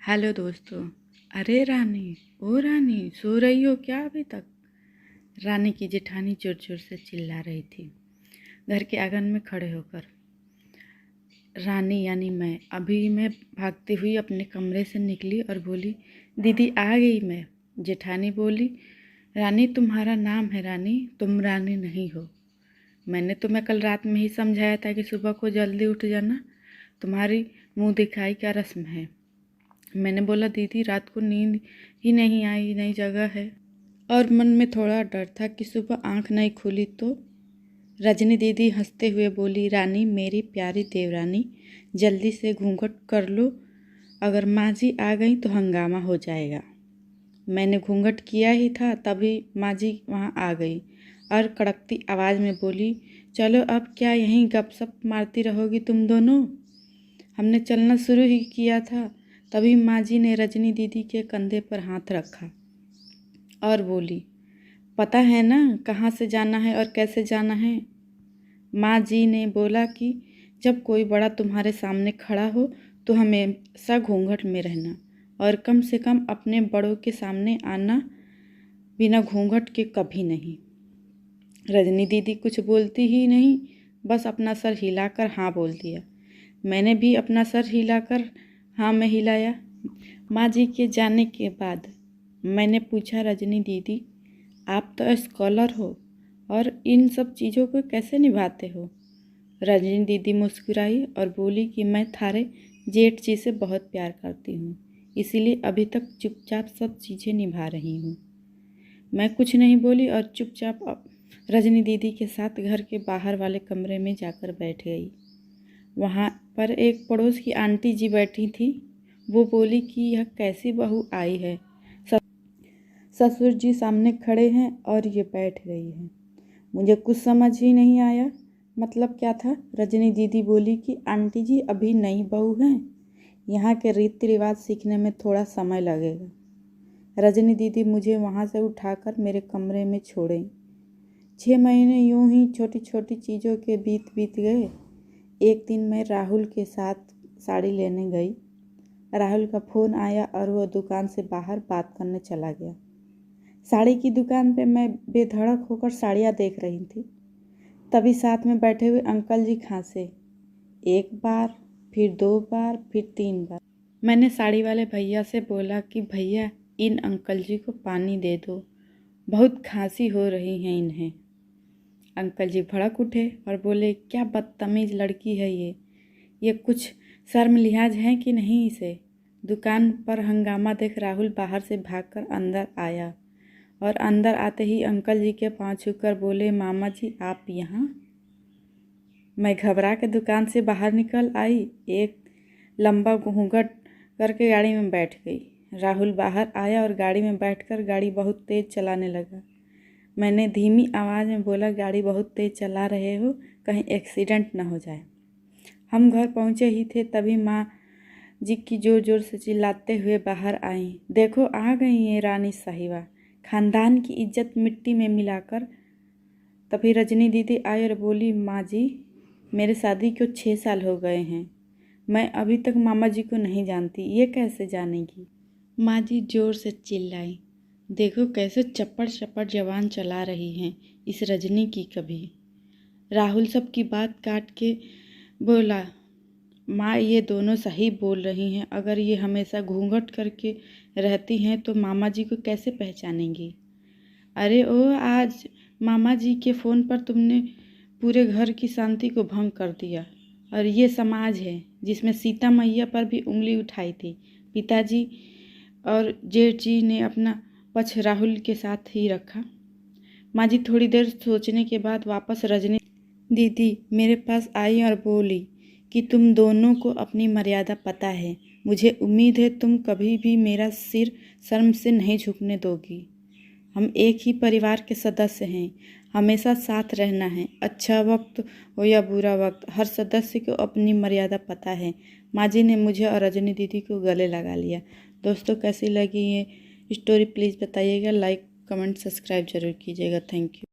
Hello दोस्तों। अरे रानी, ओ रानी, सो रही हो क्या अभी तक? रानी की जेठानी जोर जोर से चिल्ला रही थी घर के आंगन में खड़े होकर। रानी यानी मैं भागती हुई अपने कमरे से निकली और बोली, दीदी आ गई मैं। जेठानी बोली, रानी तुम्हारा नाम है रानी, तुम रानी नहीं हो। मैंने तुम्हें कल रात में ही समझाया था कि सुबह को जल्दी उठ जाना, तुम्हारी मुंह दिखाई क्या रस्म है। मैंने बोला, दीदी रात को नींद ही नहीं आई, नई जगह है और मन में थोड़ा डर था कि सुबह आंख नहीं खुली तो। रजनी दीदी हंसते हुए बोली, रानी मेरी प्यारी देवरानी, जल्दी से घूंघट कर लो, अगर माँ जी आ गई तो हंगामा हो जाएगा। मैंने घूंघट किया ही था तभी माँ जी वहाँ आ गई और कड़कती आवाज़ में बोली, चलो अब क्या यहीं गपशप मारती रहोगी तुम दोनों? हमने चलना शुरू ही किया था तभी माँ जी ने रजनी दीदी के कंधे पर हाथ रखा और बोली, पता है ना कहाँ से जाना है और कैसे जाना है? माँ जी ने बोला कि जब कोई बड़ा तुम्हारे सामने खड़ा हो तो हमेशा घूंघट में रहना और कम से कम अपने बड़ों के सामने आना बिना घूंघट के कभी नहीं। रजनी दीदी कुछ बोलती ही नहीं, बस अपना सर हिलाकर हाँ बोल दिया। मैंने भी अपना सर हिलाकर हाँ में हिलाया। माँ जी के जाने के बाद मैंने पूछा, रजनी दीदी आप तो स्कॉलर हो और इन सब चीज़ों को कैसे निभाते हो? रजनी दीदी मुस्कुराई और बोली कि मैं थारे जेठ जी से बहुत प्यार करती हूँ, इसीलिए अभी तक चुपचाप सब चीज़ें निभा रही हूँ। मैं कुछ नहीं बोली और चुपचाप रजनी दीदी के साथ घर के बाहर वाले कमरे में जाकर बैठ गई। वहाँ पर एक पड़ोस की आंटी जी बैठी थी। वो बोली कि यह कैसी बहू आई है, ससुर जी सामने खड़े हैं और ये बैठ गई है। मुझे कुछ समझ ही नहीं आया, मतलब क्या था। रजनी दीदी बोली कि आंटी जी अभी नई बहू हैं, यहाँ के रीति रिवाज सीखने में थोड़ा समय लगेगा। रजनी दीदी मुझे वहाँ से उठाकर मेरे कमरे में छोड़े। 6 महीने यूं ही छोटी छोटी चीज़ों के बीत गए। एक दिन मैं राहुल के साथ साड़ी लेने गई। राहुल का फ़ोन आया और वह दुकान से बाहर बात करने चला गया। साड़ी की दुकान पे मैं बेधड़क होकर साड़ियाँ देख रही थी, तभी साथ में बैठे हुए अंकल जी खांसे। 1 बार, फिर 2 बार, फिर 3 बार। मैंने साड़ी वाले भैया से बोला कि भैया इन अंकल जी को पानी दे दो, बहुत खांसी हो रही है इन्हें। अंकल जी भड़क उठे और बोले, क्या बदतमीज़ लड़की है ये कुछ शर्म लिहाज है कि नहीं इसे? दुकान पर हंगामा देख राहुल बाहर से भागकर अंदर आया और अंदर आते ही अंकल जी के पाँव छूकर बोले, मामा जी आप यहाँ? मैं घबरा के दुकान से बाहर निकल आई, एक लंबा घूंघट करके गाड़ी में बैठ गई। राहुल बाहर आया और गाड़ी में बैठकर गाड़ी बहुत तेज़ चलाने लगा। मैंने धीमी आवाज़ में बोला, गाड़ी बहुत तेज़ चला रहे हो, कहीं एक्सीडेंट न हो जाए। हम घर पहुँचे ही थे तभी माँ जी की जोर जोर से चिल्लाते हुए बाहर आई, देखो आ गई ये रानी साहिबा, खानदान की इज्जत मिट्टी में मिलाकर। तभी रजनी दीदी आई और बोली, माँ जी मेरे शादी को 6 साल हो गए हैं, मैं अभी तक मामा जी को नहीं जानती, ये कैसे जानेगी? माँ जी जोर से चिल्लाई, देखो कैसे चप्पड़ चप्पड़ जवान चला रही हैं इस रजनी की कभी। राहुल सबकी बात काट के बोला, माँ ये दोनों सही बोल रही हैं, अगर ये हमेशा घूंघट करके रहती हैं तो मामा जी को कैसे पहचानेंगी? अरे ओ, आज मामा जी के फ़ोन पर तुमने पूरे घर की शांति को भंग कर दिया और ये समाज है जिसमें सीता मैया पर भी उंगली उठाई थी। पिताजी और जेठ जी ने अपना पक्ष राहुल के साथ ही रखा। माँ जी थोड़ी देर सोचने के बाद वापस रजनी दीदी मेरे पास आई और बोली कि तुम दोनों को अपनी मर्यादा पता है, मुझे उम्मीद है तुम कभी भी मेरा सिर शर्म से नहीं झुकने दोगी। हम एक ही परिवार के सदस्य हैं, हमेशा साथ रहना है, अच्छा वक्त हो या बुरा वक्त, हर सदस्य को अपनी मर्यादा पता है। माँ जी ने मुझे और रजनी दीदी को गले लगा लिया। दोस्तों कैसी लगी ये स्टोरी प्लीज़ बताइएगा, लाइक कमेंट सब्सक्राइब जरूर कीजिएगा। Thank you.